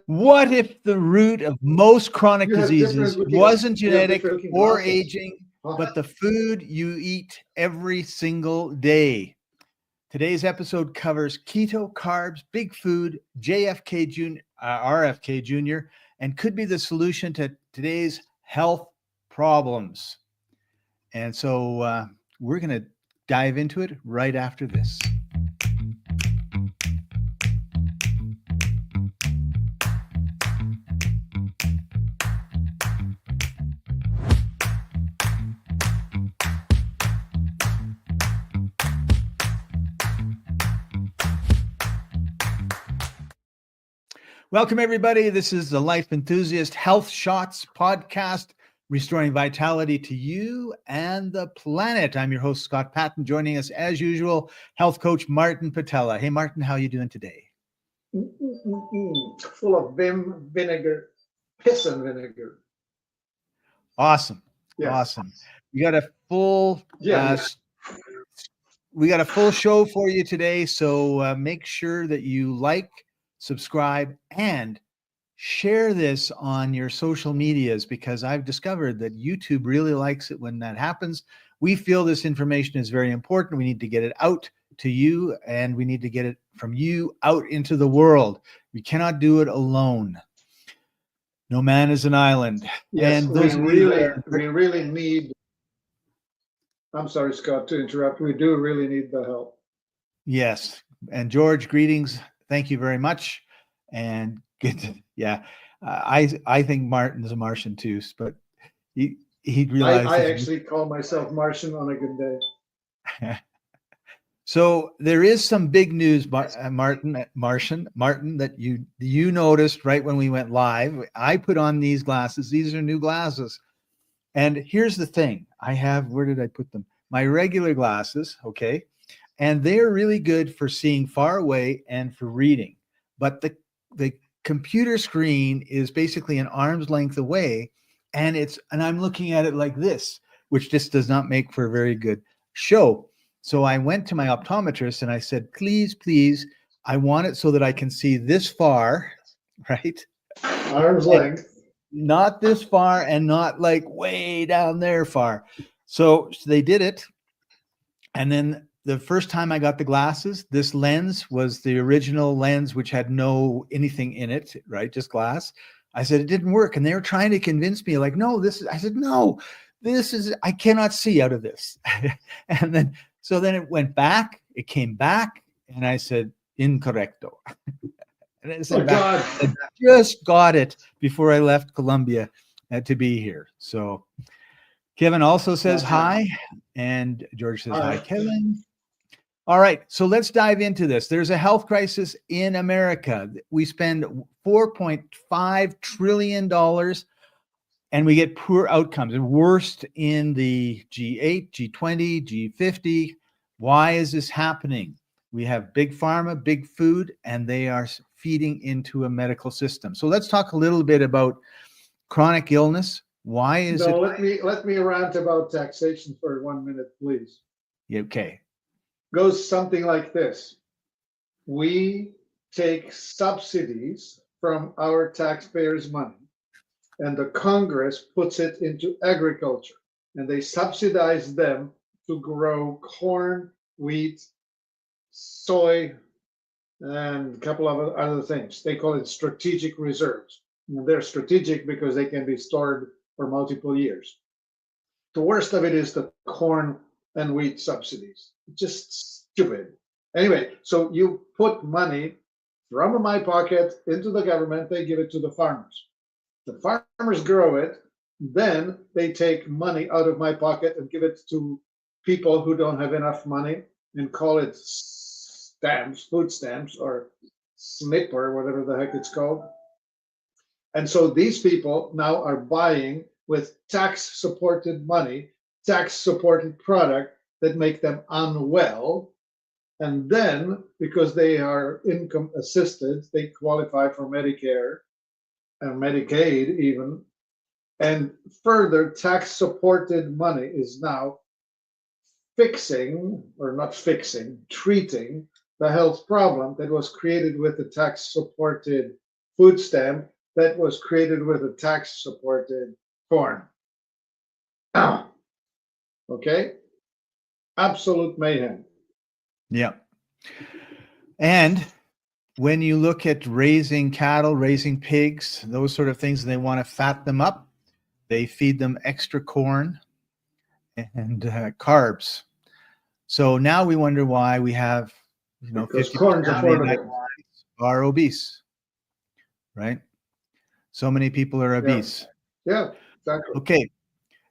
What if the root of most chronic You have diseases different looking, wasn't you have genetic different looking or glasses. aging, Huh? but the food you eat every single day? Today's episode covers keto, carbs, big food, JFK Jr., RFK Jr., and could be the solution to today's health problems. And so we're going to dive into it right after this. Welcome, everybody. This is the Life Enthusiast Health Shots podcast, restoring vitality to you and the planet. I'm your host, Scott Patton. Joining us, as usual, health coach Martin Patella. Hey, Martin, how are you doing today? Full of vim, vinegar, piss and vinegar. Awesome. Yes. Awesome. We got a full Yeah. we got a full show for you today. So make sure that you like, subscribe, and share this on your social medias, because I've discovered that YouTube really likes it when that happens. We feel this information is very important. We need to get it out to you, and we need to get it from you out into the world. We cannot do it alone. No man is an island. Yes, And those we really need. I'm sorry, Scott, to interrupt. We do really need the help. Yes. And George, greetings. Thank you very much. And good. Yeah. I think Martin is a Martian too, but he realized. I actually call myself Martian on a good day. So there is some big news, Martin, that you noticed right when we went live. I put on these glasses. These are new glasses. And here's the thing. I have, where did I put them? My regular glasses, okay? And they're really good for seeing far away and for reading. But the computer screen is basically an arm's length away, and I'm looking at it like this, which just does not make for a very good show. So I went to my optometrist and I said, please, I want it so that I can see this far, right? Arm's length. Not this far and not like way down there far. So they did it. And then the first time I got the glasses, this lens was the original lens, which had no anything in it, right? Just glass. I said, it didn't work. And they were trying to convince me like, no, I said, no, I cannot see out of this. And then, so then it went back, it came back, and I said, incorrecto. And I said, I just got it before I left Colombia to be here. So Kevin also says hi, and George says hi, Kevin. All right, so let's dive into this. There's a health crisis in America. We spend $4.5 trillion and we get poor outcomes, and worst in the G8, G20, G50. Why is this happening? We have Big Pharma, Big Food, and they are feeding into a medical system. So let's talk a little bit about chronic illness. Why is it? Let me rant about taxation for 1 minute, please. Okay. Goes something like this. We take subsidies from our taxpayers' money, and the Congress puts it into agriculture, and they subsidize them to grow corn, wheat, soy, and a couple of other things. They call it strategic reserves. And they're strategic because they can be stored for multiple years. The worst of it is the corn and wheat subsidies. Just stupid. Anyway, so you put money from my pocket into the government, they give it to the farmers. The farmers grow it, then they take money out of my pocket and give it to people who don't have enough money and call it stamps, food stamps, or SNP, or whatever the heck it's called. And so these people now are buying with tax-supported money, tax-supported product that make them unwell. And then, because they are income assisted, they qualify for Medicare and Medicaid even. And further, tax-supported money is now treating the health problem that was created with the tax-supported food stamp that was created with a tax-supported corn. Okay? Absolute mayhem. Yeah. And when you look at raising cattle, raising pigs, those sort of things, they want to fat them up. They feed them extra corn and carbs. So now we wonder why we have, Because 50% corn's of the United affordable. States are obese, right? So many people are obese. Yeah, exactly. Okay.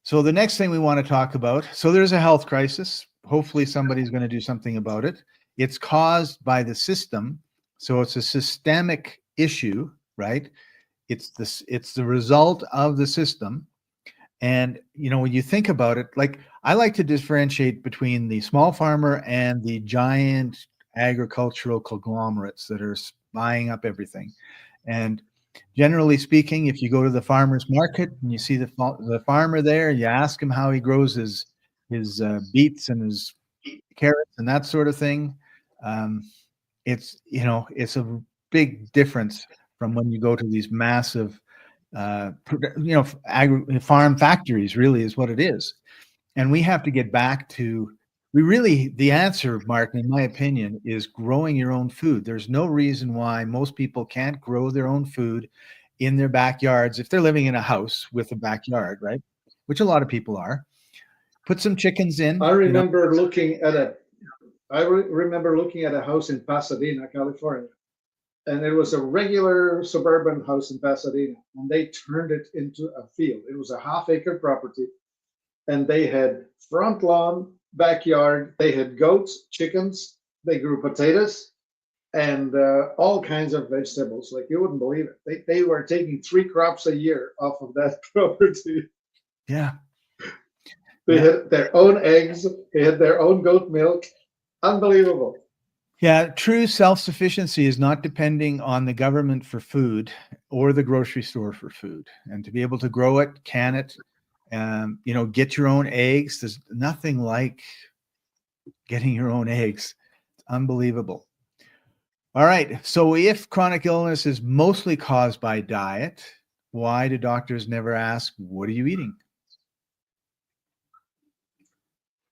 So the next thing we want to talk about, so there's a health crisis. Hopefully somebody's going to do something about it. It's caused by the system. So it's a systemic issue, right? It's the result of the system. And when you think about it, like I like to differentiate between the small farmer and the giant agricultural conglomerates that are buying up everything. And generally speaking, if you go to the farmer's market and you see the farmer there, you ask him how he grows his beets and his carrots and that sort of thing. It's a big difference from when you go to these massive farm factories. Really is what it is. And we have to get back to the answer, Martin, in my opinion, is growing your own food. There's no reason why most people can't grow their own food in their backyards if they're living in a house with a backyard, right? Which a lot of people are. Put some chickens in. I remember looking at a house in Pasadena, California, and it was a regular suburban house in Pasadena, and they turned it into a field. It was a half-acre property, and they had front lawn, backyard. They had goats, chickens. They grew potatoes and all kinds of vegetables. Like you wouldn't believe it. They were taking 3 crops a year off of that property. Yeah. They had their own eggs. They had their own goat milk. Unbelievable. Yeah, true self-sufficiency is not depending on the government for food or the grocery store for food. And to be able to grow it, can it, get your own eggs. There's nothing like getting your own eggs. It's unbelievable. All right. So if chronic illness is mostly caused by diet, why do doctors never ask, what are you eating?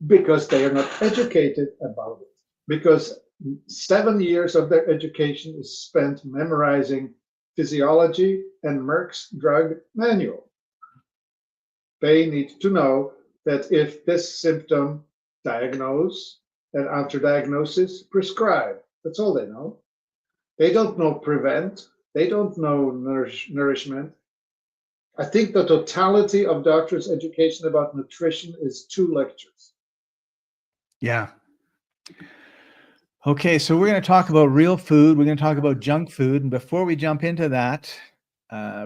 Because they are not educated about it. Because 7 years of their education is spent memorizing physiology and Merck's drug manual. They need to know that if this symptom, diagnose, and after diagnosis, prescribe. That's all they know. They don't know prevent. They don't know nourishment. I think the totality of doctors' education about nutrition is 2 lectures. Yeah. Okay, so we're going to talk about real food. We're going to talk about junk food. And before we jump into that,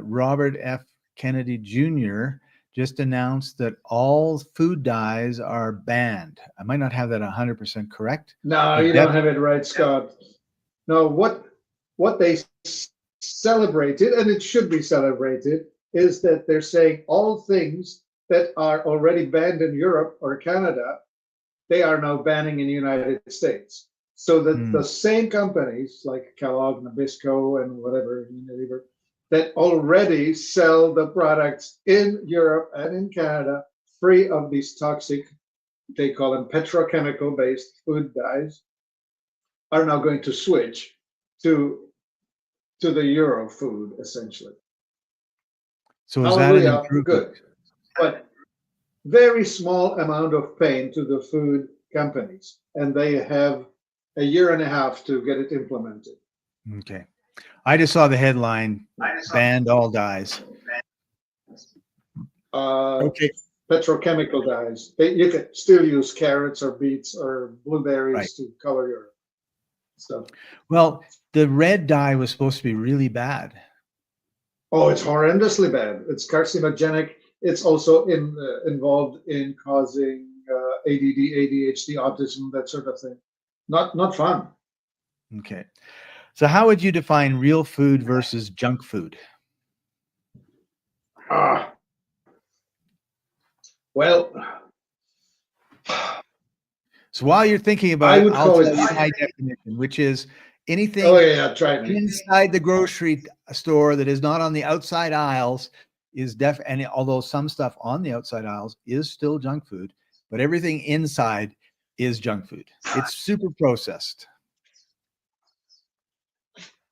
Robert F. Kennedy Jr. just announced that all food dyes are banned. I might not have that 100% correct. No, you don't have it right, Scott. No, what they celebrated, and it should be celebrated, is that they're saying all things that are already banned in Europe or Canada, they are now banning in the United States. So that the same companies like Kellogg, Nabisco, and whatever, Unilever, that already sell the products in Europe and in Canada free of these toxic, they call them petrochemical-based food dyes, are now going to switch to the Euro food, essentially. So is that an improvement? Good. But very small amount of pain to the food companies, and they have a year and a half to get it implemented. Okay. I just saw the headline, banned all dyes. Okay. Petrochemical dyes. You can still use carrots or beets or blueberries to color your stuff. Well, the red dye was supposed to be really bad. Oh, it's horrendously bad. It's carcinogenic. It's also involved in causing ADD, ADHD, autism, that sort of thing. Not fun. Okay. So how would you define real food versus junk food? Well, so while you're thinking about it, I'll tell you my definition, which is anything inside the grocery store that is not on the outside aisles is and although some stuff on the outside aisles is still junk food, but everything inside is junk food. It's super processed.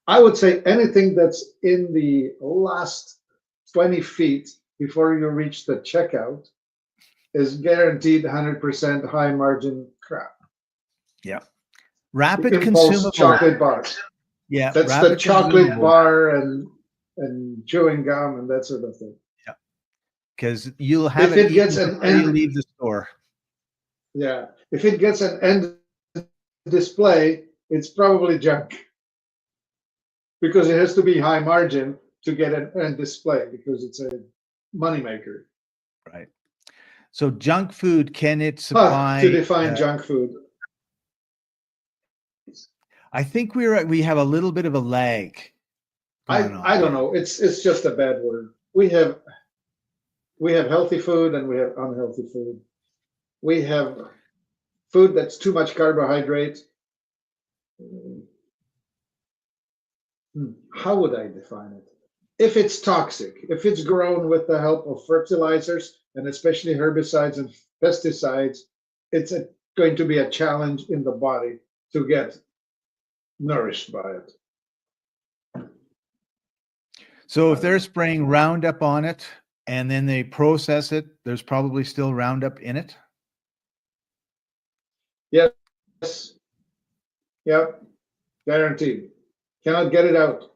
I would say anything that's in the last 20 feet before you reach the checkout is guaranteed 100% high margin crap. Yeah. Rapid Impulse consumable chocolate bars. Yeah. That's the chocolate bar and chewing gum and that sort of thing. Yeah. Because you'll have if it gets an end, you leave the store. Yeah. If it gets an end display, it's probably junk. Because it has to be high margin to get an end display because it's a moneymaker. Right. So junk food, can it supply? To define junk food. I think we have a little bit of a lag. I don't know. It's just a bad word. We have healthy food and we have unhealthy food. We have food that's too much carbohydrate. How would I define it? If it's toxic, if it's grown with the help of fertilizers and especially herbicides and pesticides, it's going to be a challenge in the body to get nourished by it. So if they're spraying Roundup on it and then they process it, there's probably still Roundup in it? Yes. Yep. Guaranteed. Cannot get it out.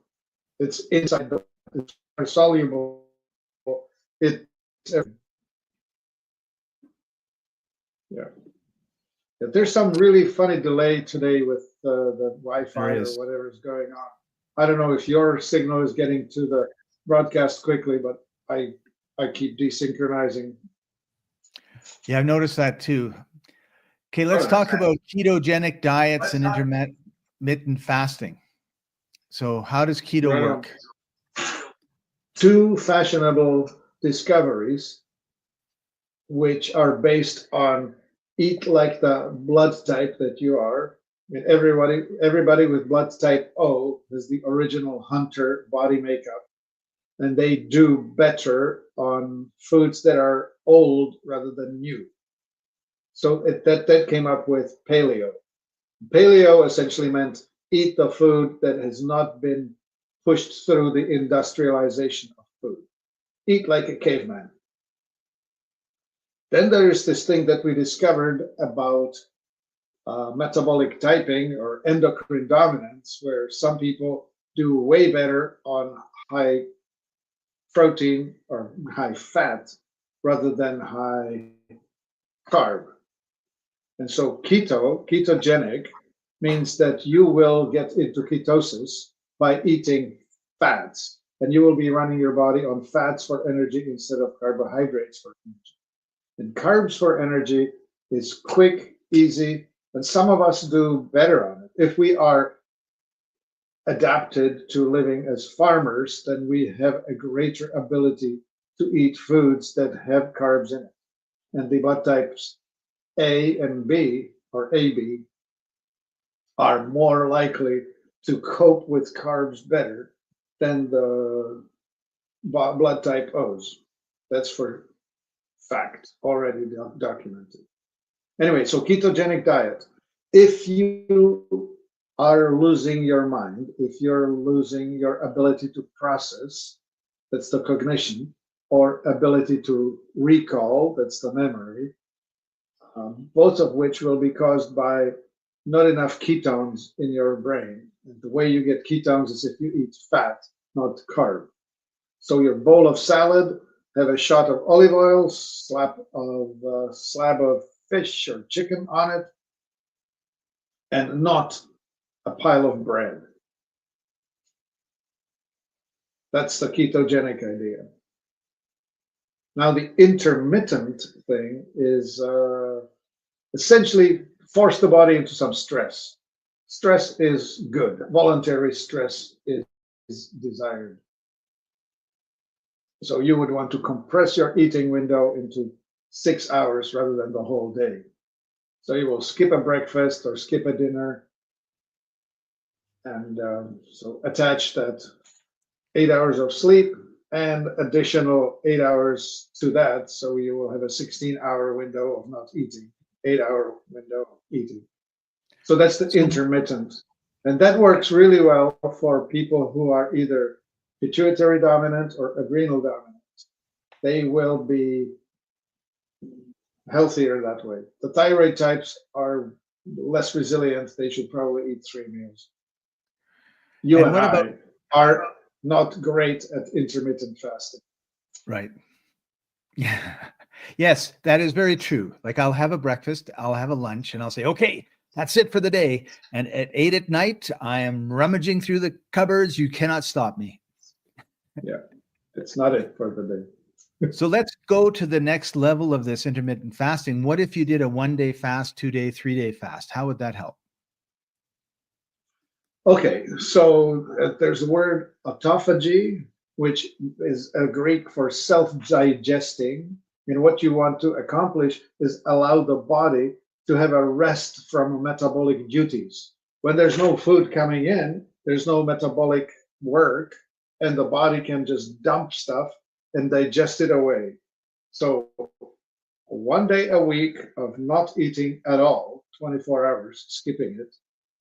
It's inside. It's soluble. It's yeah. There's some really funny delay today with the Wi-Fi or whatever is going on. I don't know if your signal is getting to the broadcast quickly, but I keep desynchronizing. Yeah, I've noticed that too. Okay, let's talk about ketogenic diets and intermittent fasting. So how does keto work? Two fashionable discoveries, which are based on eat like the blood type that you are. I mean, everybody with blood type O is the original hunter body makeup, and they do better on foods that are old rather than new. So that came up with paleo. Paleo essentially meant eat the food that has not been pushed through the industrialization of food. Eat like a caveman. Then there is this thing that we discovered about metabolic typing or endocrine dominance, where some people do way better on high protein or high fat rather than high carb. And so ketogenic, means that you will get into ketosis by eating fats, and you will be running your body on fats for energy instead of carbohydrates for energy. And carbs for energy is quick, easy, and some of us do better on it. If we are adapted to living as farmers, then we have a greater ability to eat foods that have carbs in it. And the blood types A and B, or AB, are more likely to cope with carbs better than the blood type O's. That's for fact, already documented. Anyway, so ketogenic diet. If you are losing your mind, if you're losing your ability to process, that's the cognition, or ability to recall, that's the memory, both of which will be caused by not enough ketones in your brain. And the way you get ketones is if you eat fat, not carb. So your bowl of salad, have a shot of olive oil, slab of fish or chicken on it, and not a pile of bread. That's the ketogenic idea. Now, the intermittent thing is essentially force the body into some stress. Stress is good. Voluntary stress is desired. So you would want to compress your eating window into 6 hours rather than the whole day. So you will skip a breakfast or skip a dinner, and so attach that 8 hours of sleep and additional 8 hours to that. So you will have a 16-hour window of not eating, 8-hour window of eating. So that's the intermittent. And that works really well for people who are either pituitary dominant or adrenal dominant. They will be healthier that way. The thyroid types are less resilient. They should probably eat 3 meals. You and I are not great at intermittent fasting. Right. Yeah. Yes, that is very true. Like I'll have a breakfast, I'll have a lunch, and I'll say, okay, that's it for the day. And at 8 at night, I am rummaging through the cupboards. You cannot stop me. Yeah, it's not it for the day. So let's go to the next level of this intermittent fasting. What if you did a 1-day fast, 2-day, 3-day fast? How would that help? Okay, so there's the word autophagy, which is a Greek for self-digesting. And what you want to accomplish is allow the body to have a rest from metabolic duties. When there's no food coming in, there's no metabolic work, and the body can just dump stuff and digest it away. So 1 day a week of not eating at all, 24 hours, skipping it,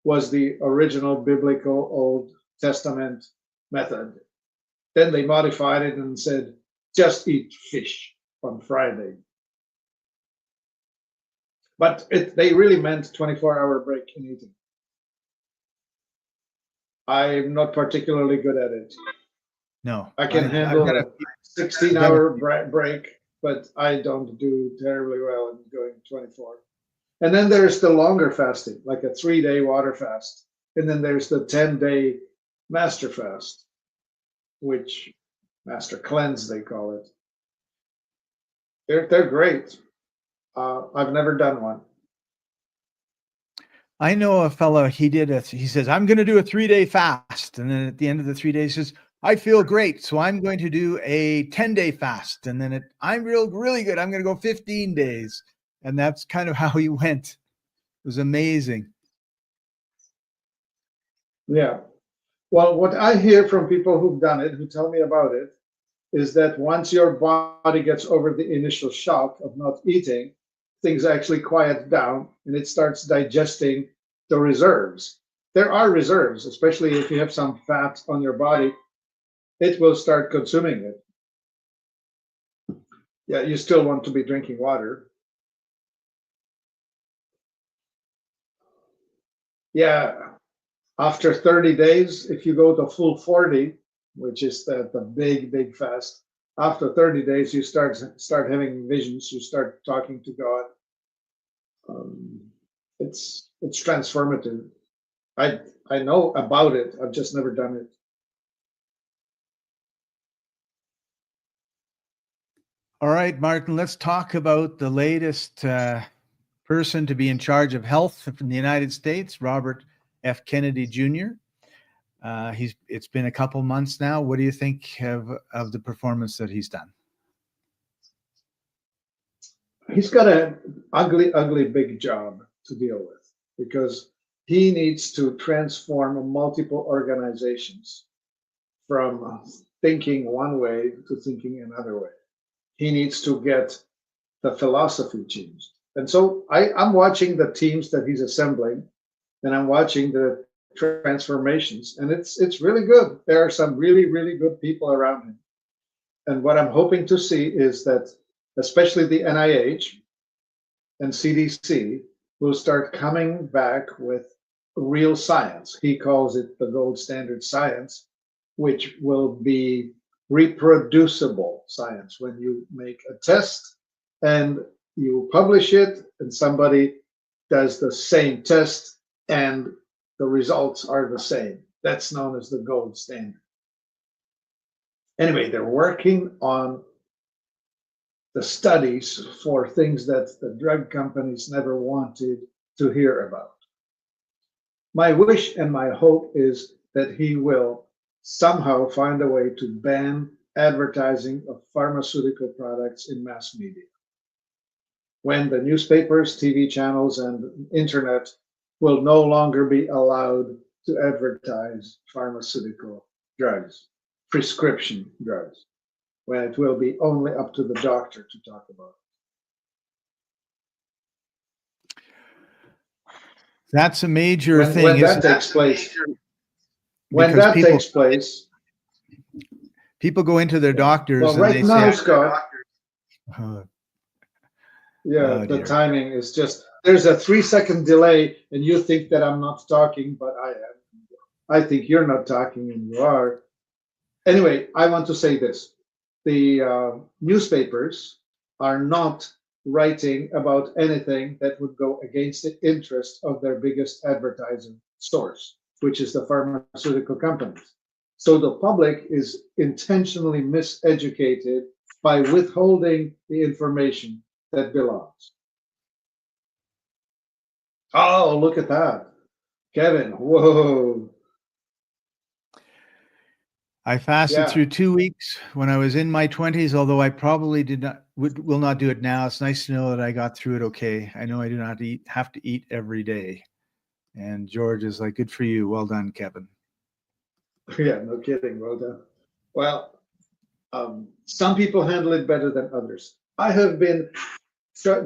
was the original biblical Old Testament method. Then they modified it and said, just eat fish on Friday. But they really meant 24-hour break in eating. I'm not particularly good at it. No. I can handle a 16-hour break, but I don't do terribly well in going 24. And then there's the longer fasting, like a 3-day water fast. And then there's the 10-day master fast, which master cleanse, they call it. They're great. I've never done one. I know a fellow, he says, I'm going to do a 3-day fast. And then at the end of the 3 days, he says, I feel great. So I'm going to do a 10-day fast. And then I'm really good. I'm going to go 15 days. And that's kind of how he went. It was amazing. Yeah. Well, what I hear from people who've done it, who tell me about it, is that once your body gets over the initial shock of not eating, things actually quiet down and it starts digesting the reserves. There are reserves, especially if you have some fat on your body, it will start consuming it. Yeah, you still want to be drinking water. Yeah, after 30 days, if you go to full 40, which is the big fast, after 30 days, you start having visions, you start talking to God. It's transformative. I know about it, I've just never done it. All right, Martin, let's talk about the latest person to be in charge of health from the United States, Robert F. Kennedy Jr. It's been a couple months now. What do you think of the performance that he's done? He's got an ugly big job to deal with because he needs to transform multiple organizations from thinking one way to thinking another way. He needs to get the philosophy changed. And so I'm watching the teams that he's assembling, and I'm watching the transformations, and it's really good. There are some really good people around him. And what I'm hoping to see is that especially the NIH and CDC will start coming back with real science. He calls it the gold standard science, which will be reproducible science. When you make a test and you publish it and somebody does the same test and the results are the same, that's known as the gold standard. Anyway, they're working on the studies for things that the drug companies never wanted to hear about. My wish and my hope is that he will somehow find a way to ban advertising of pharmaceutical products in mass media. When the newspapers, TV channels, and internet will no longer be allowed to advertise pharmaceutical drugs. prescription drugs, when it will be only up to the doctor to talk about That's a major it. thing, When isn't that it? takes place, when Because that takes place, people go into their doctors well, and they right now, say, Scott, "Oh, yeah, oh the dear." timing is just, there's a 3 second delay, and you think that I'm not talking, but I am. I think you're not talking, and you are. Anyway, I want to say this. The newspapers are not writing about anything that would go against the interest of their biggest advertising source, which is the pharmaceutical companies. So the public is intentionally miseducated by withholding the information that belongs. Oh, look at that. Kevin, whoa. I fasted Yeah, through 2 weeks when I was in my 20s, although I probably will not do it now. It's nice to know that I got through it okay. I know I do not have to eat every day. And George is like, good for you. Well done, Kevin. yeah, no kidding. Well done. Well, some people handle it better than others. I have been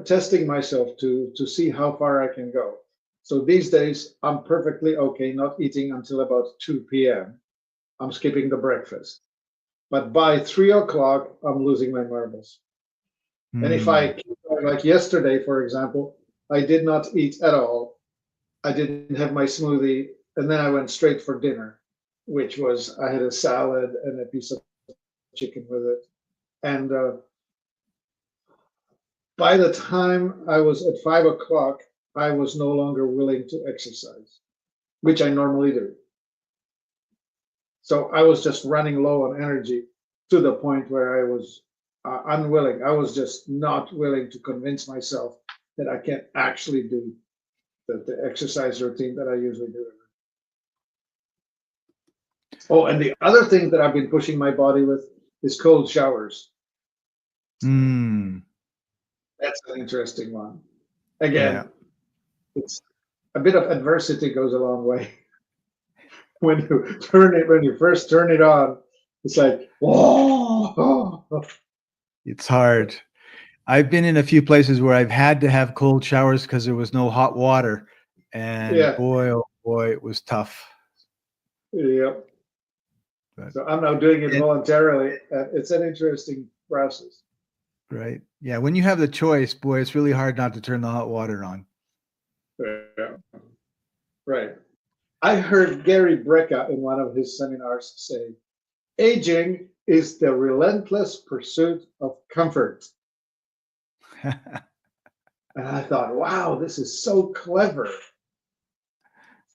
testing myself to see how far I can go. So these days, I'm perfectly okay not eating until about 2 p.m. I'm skipping the breakfast. But by 3 o'clock, I'm losing my marbles. And if Hmm. like yesterday, for example, I did not eat at all. I didn't have my smoothie, and then I went straight for dinner, which was I had a salad and a piece of chicken with it. And by the time I was at 5 o'clock, I was no longer willing to exercise, which I normally do. So I was just running low on energy to the point where I was unwilling. I was just not willing to convince myself that I can actually do the exercise routine that I usually do. Oh, and the other thing that I've been pushing my body with is cold showers. Hmm. That's an interesting one. Yeah. Again, it's a bit of adversity goes a long way. When you first turn it on, it's like, whoa. It's hard. I've been in a few places where I've had to have cold showers because there was no hot water. And Yeah, boy, oh boy, it was tough. yep. But, So I'm now doing it and, voluntarily. It's an interesting process. right. Yeah. When you have the choice, boy, it's really hard not to turn the hot water on. Yeah, right. I heard Gary Brecka in one of his seminars say, aging is the relentless pursuit of comfort. And I thought, wow, this is so clever.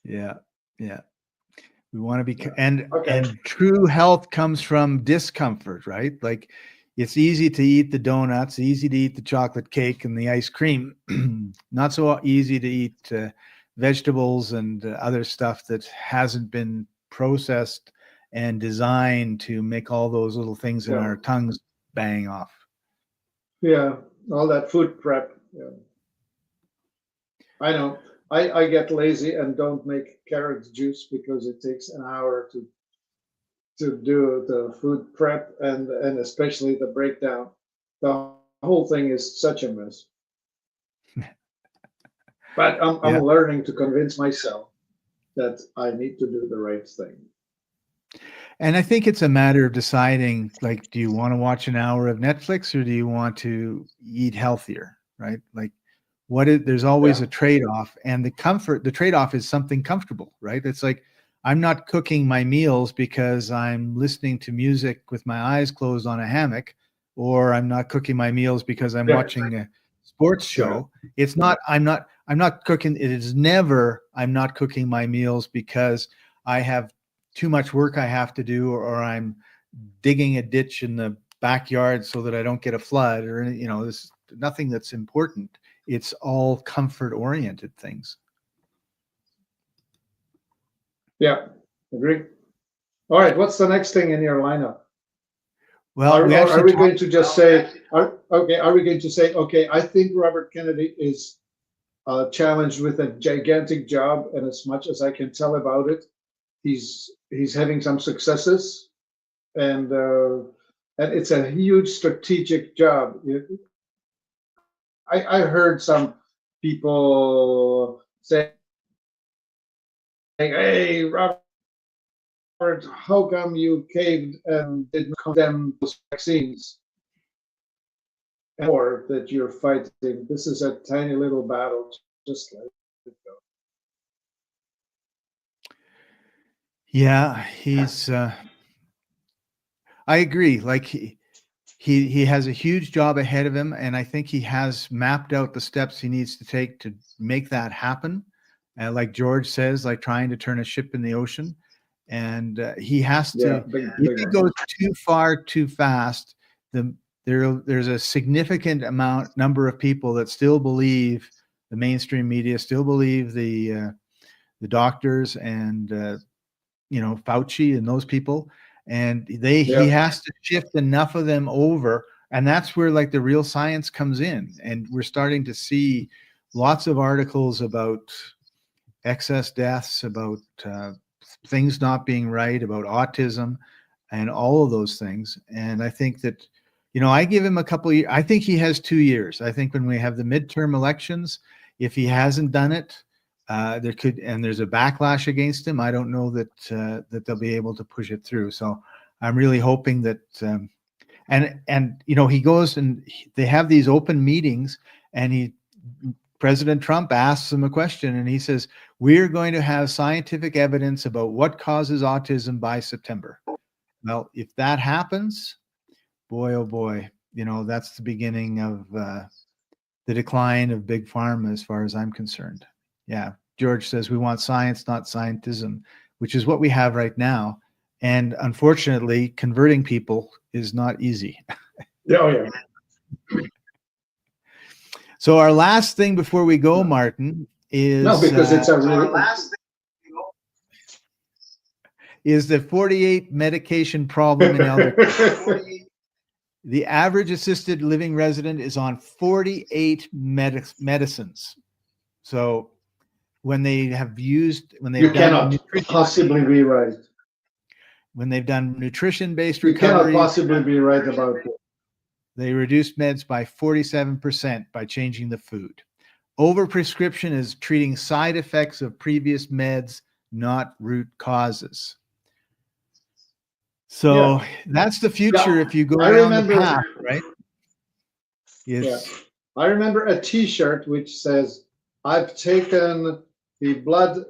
Yeah. Yeah. We want to be, Yeah. and Okay. true health comes from discomfort, right? Like it's easy to eat the donuts, easy to eat the chocolate cake and the ice cream. Not so easy to eat vegetables and other stuff that hasn't been processed and designed to make all those little things in Yeah. our tongues bang off. Yeah. All that food prep. Yeah. I know. I get lazy and don't make carrot juice because it takes an hour to do the food prep and especially the breakdown. The whole thing is such a mess. But I'm Yeah. learning to convince myself that I need to do the right thing. And I think it's a matter of deciding, like, do you want to watch an hour of Netflix or do you want to eat healthier, right? Like, there's always Yeah. a trade-off, and the trade-off is something comfortable, right? It's like, I'm not cooking my meals because I'm listening to music with my eyes closed on a hammock, or I'm not cooking my meals because I'm Yeah. watching a sports Yeah. show. It's not, I'm not cooking. It is never, I'm not cooking my meals because I have too much work I have to do, or I'm digging a ditch in the backyard so that I don't get a flood, or, there's nothing that's important. It's all comfort oriented things. Yeah. Agree. All right. What's the next thing in your lineup? Well, we Are actually we talked. going to just say, are we going to say, okay, I think Robert Kennedy is challenged with a gigantic job, and as much as I can tell about it, he's having some successes. and it's a huge strategic job. I heard some people saying, "Hey, Robert, how come you caved and didn't condemn those vaccines or that you're fighting? This is a tiny little battle, just like it." Yeah, he's. I agree. Like he has a huge job ahead of him, and I think he has mapped out the steps he needs to take to make that happen. Like George says, like trying to turn a ship in the ocean, and he has Yeah, to. big, If big he one. goes too far too fast, there's a significant number of people that still believe the mainstream media, still believe the doctors and Fauci and those people, and he Yeah, has to shift enough of them over, and that's where like the real science comes in, and we're starting to see lots of articles about excess deaths, about things not being right, about autism, and all of those things. And I think that I give him a couple of years. I think he has 2 years. I think when we have the midterm elections, if he hasn't done it, there's a backlash against him. I don't know that they'll be able to push it through. So I'm really hoping that, and he goes and they have these open meetings, and President Trump asks him a question, and he says, "We're going to have scientific evidence about what causes autism by September." Well, if that happens, boy, oh boy, that's the beginning of the decline of Big Pharma, as far as I'm concerned. Yeah. George says we want science, not scientism, which is what we have right now. And unfortunately, converting people is not easy. yeah, oh yeah. So our last thing before we go, Martin, is No, because it's a really is the 48 medication problem in elder care. The average assisted living resident is on 48 medicines. So when they've you cannot possibly be right. When they've done nutrition-based You cannot recovery, possibly be right about it. they reduced meds by 47% by changing the food. Overprescription is treating side effects of previous meds, not root causes. So that's the future if you go down the path, right? Yes. Yeah. I remember a T-shirt which says, "I've taken the blood,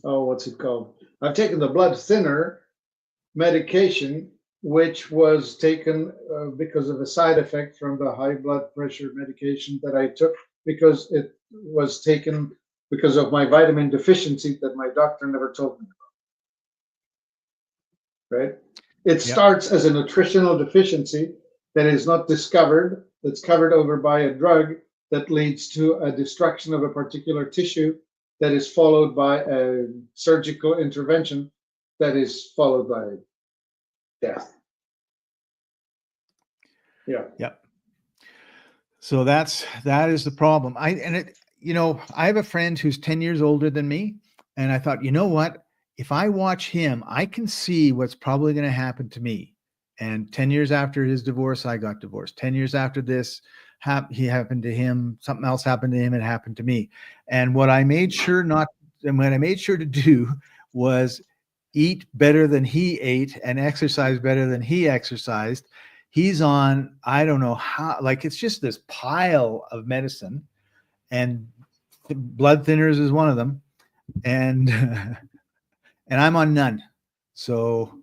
what's it called? I've taken the blood thinner medication, which was taken because of a side effect from the high blood pressure medication that I took, because it was taken because of my vitamin deficiency that my doctor never told me about." Right? It starts as a nutritional deficiency that is not discovered, that's covered over by a drug that leads to a destruction of a particular tissue that is followed by a surgical intervention that is followed by death. Yeah. Yep. So that is the problem. I have a friend who's 10 years older than me, and I thought, you know what? If I watch him, I can see what's probably going to happen to me. And 10 years after his divorce, I got divorced. 10 years after this, he happened to him, something else happened to him, it happened to me. And what I made sure to do was eat better than he ate and exercise better than he exercised. He's on, I don't know how, like it's just this pile of medicine, and blood thinners is one of them. And and I'm on none. So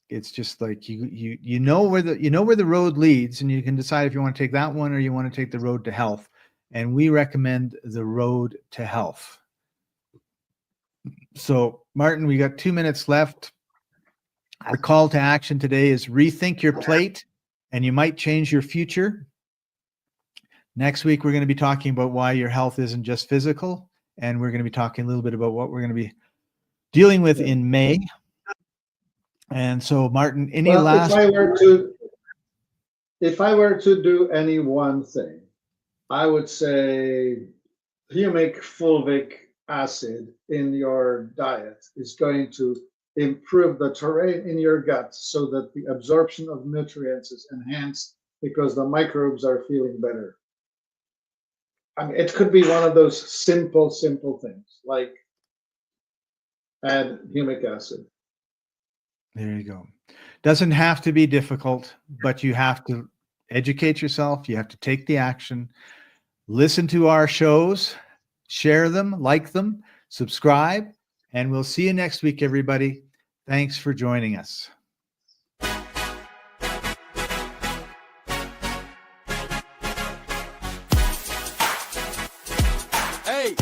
it's just like you know where the road leads, and you can decide if you want to take that one or you want to take the road to health. And we recommend the road to health. So Martin, we got 2 minutes left. Our call to action today is rethink your plate, and you might change your future. Next week, we're going to be talking about why your health isn't just physical, and we're going to be talking a little bit about what we're going to be dealing with in May. And so, Martin, last? If I were to do any one thing, I would say Humec Fulvic acid in your diet is going to improve the terrain in your gut so that the absorption of nutrients is enhanced because the microbes are feeling better. I mean, it could be one of those simple things like add humic acid. There you go. Doesn't have to be difficult, but you have to educate yourself. You have to take the action. Listen to our shows, share them, like them, subscribe, and we'll see you next week, everybody. Thanks for joining us. Hey.